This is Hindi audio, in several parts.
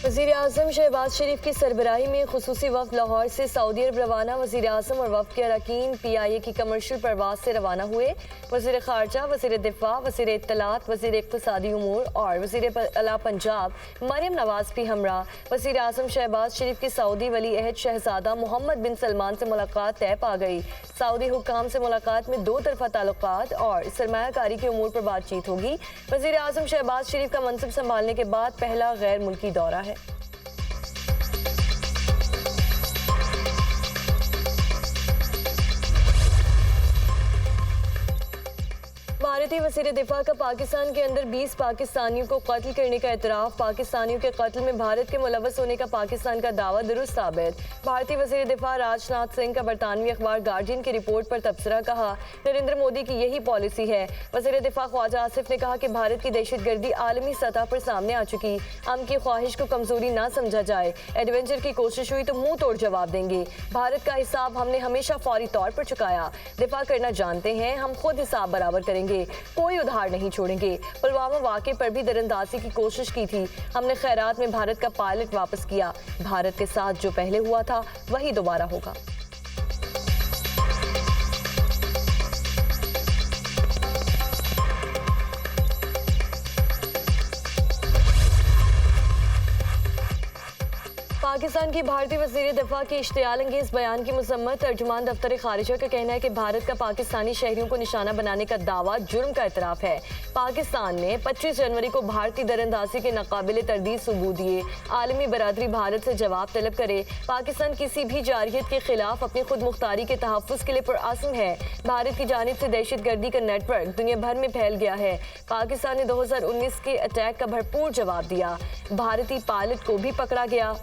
वज़ीर-ए-आज़म शहबाज शरीफ की सरबराही में खुसूसी वफ़द लाहौर से सऊदी अरब रवाना। वज़ीर-ए-आज़म और वफ़द के अरकान PIA की कमर्शियल परवाज से रवाना हुए। वज़ीर ख़ारजा, वज़ीर दिफ़ा, वज़ीर इत्तलात, वज़ीर इक़्तिसादी उमूर और वज़ीर आला पंजाब मरियम नवाज़ भी हमरा। वज़ीर-ए-आज़म शहबाज शरीफ की सऊदी वली अहद शहज़ादा मोहम्मद बिन सलमान से मुलाकात तय पा गई। सऊदी हुक्काम से मुलाकात में दो तरफ़ा ताल्लुकात और सरमायाकारी के उमूर पर बातचीत होगी। वज़ीर-ए-आज़म शहबाज शरीफ का मनसब संभालने के बाद पहला गैर मुल्की दौरा है। भारतीय वज़ीर दिफा का पाकिस्तान के अंदर 20 पाकिस्तानियों को कत्ल करने का एतराफ़। पाकिस्तानियों के कत्ल में भारत के मुलव्वस होने का पाकिस्तान का दावा दुरुस्त साबित। भारतीय वज़ीर दिफा राजनाथ सिंह का बरतानवी अखबार गार्डियन की रिपोर्ट पर तबसरा। कहा, नरेंद्र मोदी की यही पॉलिसी है। वज़ीर दिफा ख्वाजा आसिफ ने कहा कि भारत की दहशतगर्दी आलमी सतह पर सामने आ चुकी। हम की ख्वाहिश को कमजोरी ना समझा जाए। एडवेंचर की कोशिश हुई तो मुंह तोड़ जवाब देंगे। भारत का हिसाब हमने हमेशा फौरी तौर पर चुकाया। दिफा करना जानते हैं, हम खुद हिसाब बराबर करेंगे, कोई उधार नहीं छोड़ेंगे। पुलवामा वाक़े पर भी दरअंदाजी की कोशिश की थी। हमने खैरात में भारत का पायलट वापस किया। भारत के साथ जो पहले हुआ था वही दोबारा होगा। पाकिस्तान की भारतीय वज़ीर दिफा के इश्तियाल अंगेज़ बयान की मज़म्मत। तर्जुमान दफ्तर खारिजा का कहना है कि भारत का पाकिस्तानी शहरियों को निशाना बनाने का दावा जुर्म का एतराफ़ है। पाकिस्तान ने 25 जनवरी को भारतीय दरअंदाजी के नाकाबिले तरदीद सबूत दिए। आलमी बरादरी भारत से जवाब तलब करे। पाकिस्तान किसी भी जारियत के खिलाफ अपनी खुद मुख्तारी के तहफ़्फ़ुज़ के लिए पुरअज़्म है। भारत की जानिब से दहशतगर्दी का नेटवर्क दुनिया भर में फैल गया है। पाकिस्तान ने 2019 के अटैक का भरपूर जवाब दिया। भारतीय पायलट को भी पकड़ा गया।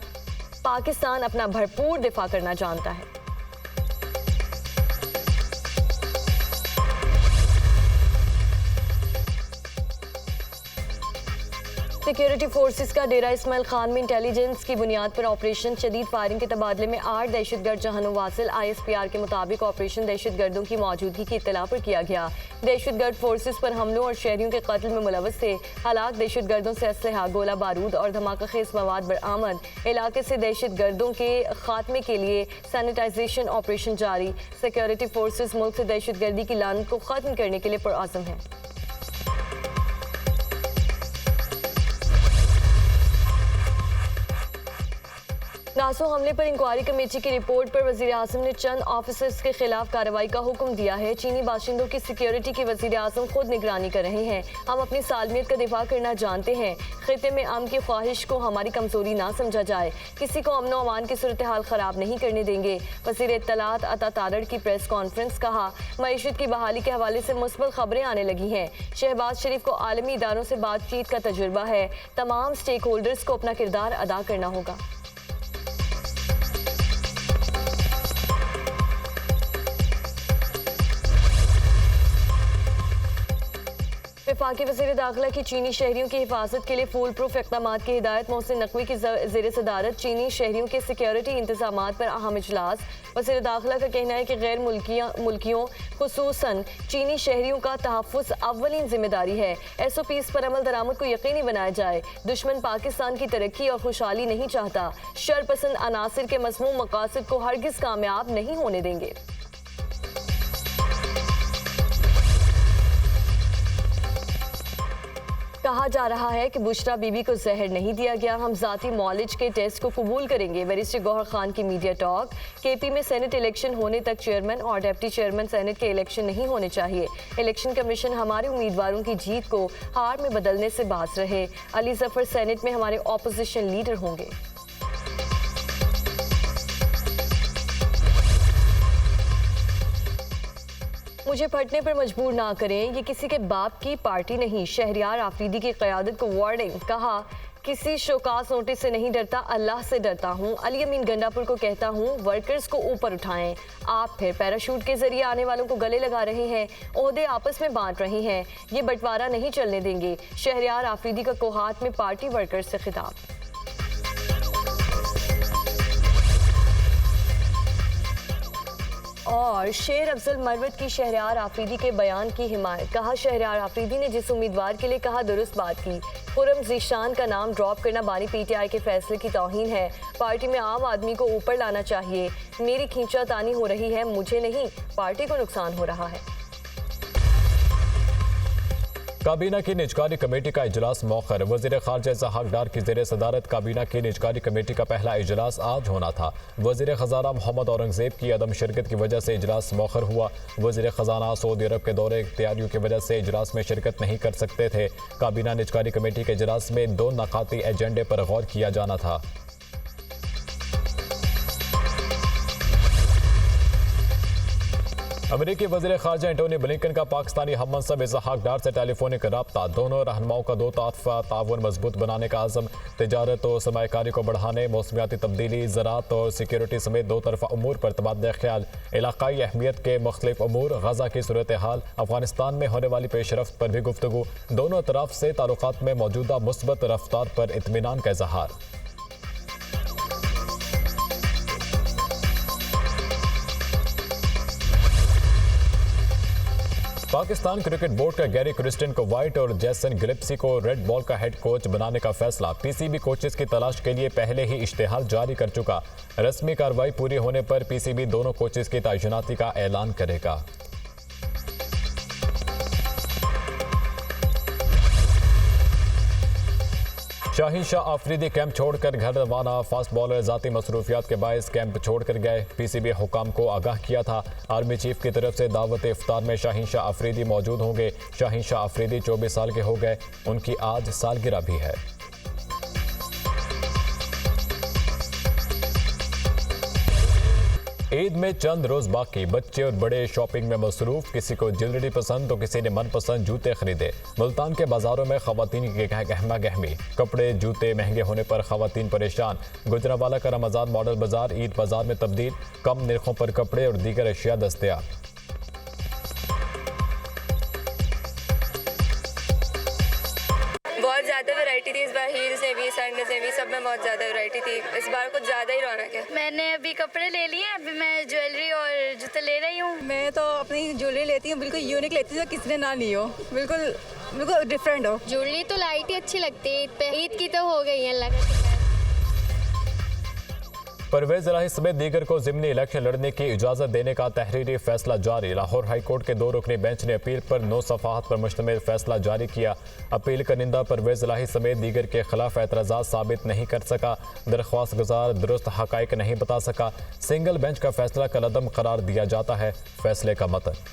पाकिस्तान अपना भरपूर दिफा करना जानता है। सिक्योरिटी फोर्सेस का डेरा इस्माइल खान में इंटेलिजेंस की बुनियाद पर ऑपरेशन। शदीद फायरिंग के तबादले में 8 दहशतगर्द जहानों वासिल। ISPR के मुताबिक ऑपरेशन दहशतगर्दों की मौजूदगी की इत्तला पर किया गया। दहशतगर्द फोर्सेस पर हमलों और शहरियों के कत्ल में मुलव्वस थे। हलाक दहशतगर्दों से असलहा, गोला बारूद और धमाका खेज मवाद बरामद। इलाके से दहशतगर्दों के खात्मे के लिए सैनिटाइजेशन ऑपरेशन जारी। सिक्योरिटी फोर्सेस मुल्क से दहशतगर्दी की लानत को खत्म करने के लिए पुरअज़्म है। नासो हमले पर इंक्वायरी कमेटी की रिपोर्ट पर वज़ीर आज़म ने चंद ऑफिसर्स के खिलाफ कार्रवाई का हुक्म दिया है। चीनी बाशिंदों की सिक्योरिटी की वज़ीर आज़म खुद निगरानी कर रहे हैं। हम अपनी सालमियत का दिफा करना जानते हैं। खिते में अमन की ख्वाहिश को हमारी कमजोरी ना समझा जाए। किसी को अमन व अमान की सूरत हाल ख़राब नहीं करने देंगे। वज़ीर इत्तलात अता तारड़ की प्रेस कॉन्फ्रेंस। कहा, मईशत की बहाली के हवाले से मुस्बत खबरें आने लगी हैं। शहबाज शरीफ को आलमी इदारों से बातचीत का तजुर्बा है। तमाम स्टेक होल्डर्स को अपना किरदार अदा करना होगा। वफाकी वज़ीर दाखिला की चीनी शहरियों की हिफाजत के लिए फूल प्रूफ इक़दामात की हिदायत। मोहसिन नकवी की ज़ेर सदारत चीनी शहरियों के सिक्योरिटी इंतज़ामात पर अहम इजलास। वज़ीर दाखिला का कहना है कि गैर मुल्कियों खुसूसन चीनी शहरियों का तहफ़्फ़ुज़ अव्वलीन जिम्मेदारी है। SOPs पर अमल दरामद को यकीनी बनाया जाए। दुश्मन पाकिस्तान की तरक्की और खुशहाली नहीं चाहता। शरपसंद अनासिर के मज़मूम मकासद को हरगिज़ कामयाब नहीं होने देंगे। कहा जा रहा है कि बुशरा बीबी को जहर नहीं दिया गया। हम ज़ाती मॉलेज के टेस्ट को कबूल करेंगे। बैरिस्टर गौहर खान की मीडिया टॉक। KP में सेनेट इलेक्शन होने तक चेयरमैन और डिप्टी चेयरमैन सेनेट के इलेक्शन नहीं होने चाहिए। इलेक्शन कमीशन हमारे उम्मीदवारों की जीत को हार में बदलने से बाज रहे। अली जफर सेनेट में हमारे ऑपोजिशन लीडर होंगे। मुझे फटने पर मजबूर ना करें, ये किसी के बाप की पार्टी नहीं। शहरियार आफरीदी की क़यादत को वार्निंग। कहा, किसी शोकास नोटिस से नहीं डरता, अल्लाह से डरता हूँ। अली अमीन गंडापुर को कहता हूँ, वर्कर्स को ऊपर उठाएं। आप फिर पैराशूट के जरिए आने वालों को गले लगा रहे हैं, ओहदे आपस में बांट रहे हैं। ये बंटवारा नहीं चलने देंगे। शहरियार आफरीदी का कोहाट में पार्टी वर्कर्स से खिताब। और शेर अफजल मरवत की शहरयार आफरीदी के बयान की हिमायत। कहा, शहरयार आफरीदी ने जिस उम्मीदवार के लिए कहा दुरुस्त बात की। खुर्रम ज़ीशान का नाम ड्रॉप करना बानी PTI के फैसले की तौहीन है। पार्टी में आम आदमी को ऊपर लाना चाहिए। मेरी खींचातानी हो रही है, मुझे नहीं, पार्टी को नुकसान हो रहा है। काबीना की निजकारी कमेटी का इजलास मौखर। वज़ीर ख़ारजा इसहाक़ डार की ज़ेर सदारत काबीना की निजकारी कमेटी का पहला इजलास आज होना था। वज़ीर ख़जाना मोहम्मद औरंगज़ेब की अदम शिरकत की वजह से इजलास मौखर हुआ। वज़ीर ख़जाना सऊदी अरब के दौरे इख्तियारियों की वजह से इजलास में शिरकत नहीं कर सकते थे। काबीना निजकारी कमेटी के इजलास में 2 नकाती एजेंडे पर गौर किया जाना था। अमेरिकी वज़ीर ख़ारजा एंटोनी ब्लिंकन का पाकिस्तानी हम मनसब इसहाक़ डार से टेलीफोनिक रब्ता। दोनों रहनुमाओं का 2 तरफ़ा ताउन मजबूत बनाने का आज़म। तिजारत और सरमायाकारी को बढ़ाने, मौसमियाती तब्दीली, ज़राअत और सिक्योरिटी समेत 2 तरफ़ा अमूर पर तबादला ख्याल। इलाक़ाई अहमियत के मुख्तलिफ अमूर, गज़ा की सूरत हाल, अफ़गानिस्तान में होने वाली पेशरफ्त पर भी गुफ्तगू। दोनों तरफ से ताल्लुकात में मौजूदा मुस्बत रफ्तार पर इत्मीनान का इज़हार। पाकिस्तान क्रिकेट बोर्ड का गैरी क्रिस्टियन को वाइट और जैसन गिलेप्सी को रेड बॉल का हेड कोच बनाने का फैसला। PCB कोचेस की तलाश के लिए पहले ही इश्तिहार जारी कर चुका। रस्मी कार्रवाई पूरी होने पर PCB दोनों कोचेस की तैनाती का ऐलान करेगा। शाहीन शाह आफरीदी कैंप छोड़कर घर रवाना। फास्ट बॉलर ज़ाती मसरूफियात के बायस कैंप छोड़कर गए। PCB हुकाम को आगाह किया था। आर्मी चीफ की तरफ से दावत इफ्तार में शाहीन शाह आफरीदी मौजूद होंगे। शाहीन शाह आफरीदी 24 साल के हो गए। उनकी आज सालगिरह भी है। ईद में चंद रोज बाकी, बच्चे और बड़े शॉपिंग में मसरूफ। किसी को ज्वेलरी पसंद तो किसी ने मनपसंद जूते खरीदे। मुल्तान के बाजारों में खवातीन की गहमा गहमी। कपड़े जूते महंगे होने पर खवातीन परेशान। गुजरांवाला का रमजान मॉडल बाजार ईद बाजार में तब्दील। कम निर्खों पर कपड़े और दीगर अशिया दस्तयाब। बहुत ज़्यादा वैरायटी थी इस बार। हील्स में भी, सैंडल्स में भी, सब में बहुत ज़्यादा वैरायटी थी। इस बार कुछ ज़्यादा ही रौनक है। मैंने अभी कपड़े ले लिए, अभी मैं ज्वेलरी और जूते ले रही हूँ। मैं तो अपनी ज्वेलरी लेती हूँ, बिल्कुल यूनिक लेती हूँ, किसी ने ना ली हो, बिल्कुल बिल्कुल डिफरेंट हो। ज्वेलरी तो लाइट ही अच्छी लगती है ईद पे। ईद की तो हो गई है अल्लाह का। परवेज इलाही समेत दीगर को ज़िमनी इलेक्शन लड़ने की इजाज़त देने का तहरीरी फैसला जारी। लाहौर हाई कोर्ट के 2 रुकनी बेंच ने अपील पर 9 सफ़ाहत पर मुश्तमिल फैसला जारी किया। अपील करनिंदा परवेज इलाही समेत दीगर के खिलाफ एतराज़ात साबित नहीं कर सका। दरख्वास्त गुजार दुरुस्त हक़ाइक़ नहीं बता सका। सिंगल बेंच का फैसला कलअदम करार दिया जाता है। फैसले का मतन।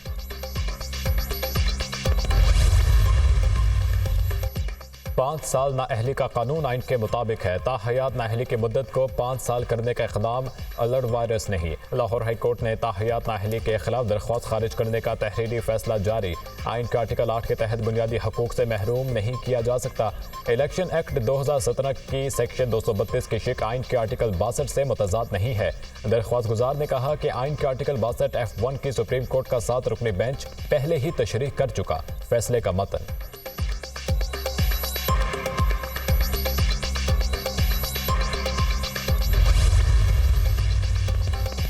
5 साल नाअहली का कानून आइन के मुताबिक है। ताहयात नाअहली की मुद्दत को 5 साल करने का इक़दाम अलर्ट वायरस नहीं। लाहौर हाई कोर्ट ने ताहयात नाअहली के खिलाफ दरख्वास्त खारिज करने का तहरीरी फैसला जारी। आइन के आर्टिकल 8 के तहत बुनियादी हकूक़ से महरूम नहीं किया जा सकता। इलेक्शन एक्ट 2017 की सेक्शन 232 की शिक आइन के आर्टिकल 62 से मुतज़ाद नहीं है। दरख्वास्त गुजार ने कहा कि आइन के आर्टिकल 62 F1 की सुप्रीम कोर्ट का 7 रुकनी बेंच पहले ही तशरीह कर चुका। फैसले का मतन।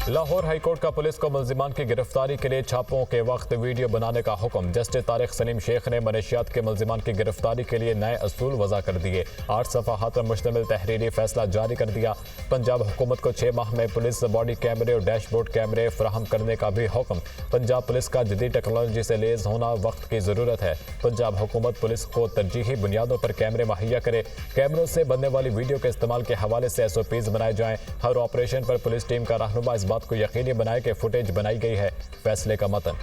लाहौर हाईकोर्ट का पुलिस को मुल्जिमान की गिरफ्तारी के लिए छापों के वक्त वीडियो बनाने का हुक्म। जस्टिस तारिक सलीम शेख ने मनशियात के मुल्जिमान की गिरफ्तारी के लिए नए असूल वज़ा कर दिए। 8 सफ़ाहत पर मुश्तमिल तहरीरी फैसला जारी कर दिया। पंजाब हुकूमत को 6 माह में पुलिस बॉडी कैमरे और डैशबोर्ड कैमरे फराहम करने का भी हुक्म। पंजाब पुलिस का जदीद टेक्नोलॉजी से लेस होना वक्त की ज़रूरत है। पंजाब हुकूमत पुलिस को तरजीही बुनियादों पर कैमरे मुहैया करे। कैमरों से बनने वाली वीडियो के इस्तेमाल के हवाले से SOPs बनाए जाएँ। हर ऑपरेशन पर पुलिस टीम का रहनुमा इस बात को यकीनी बनाए कि फुटेज बनाई गई है। फैसले का मतन।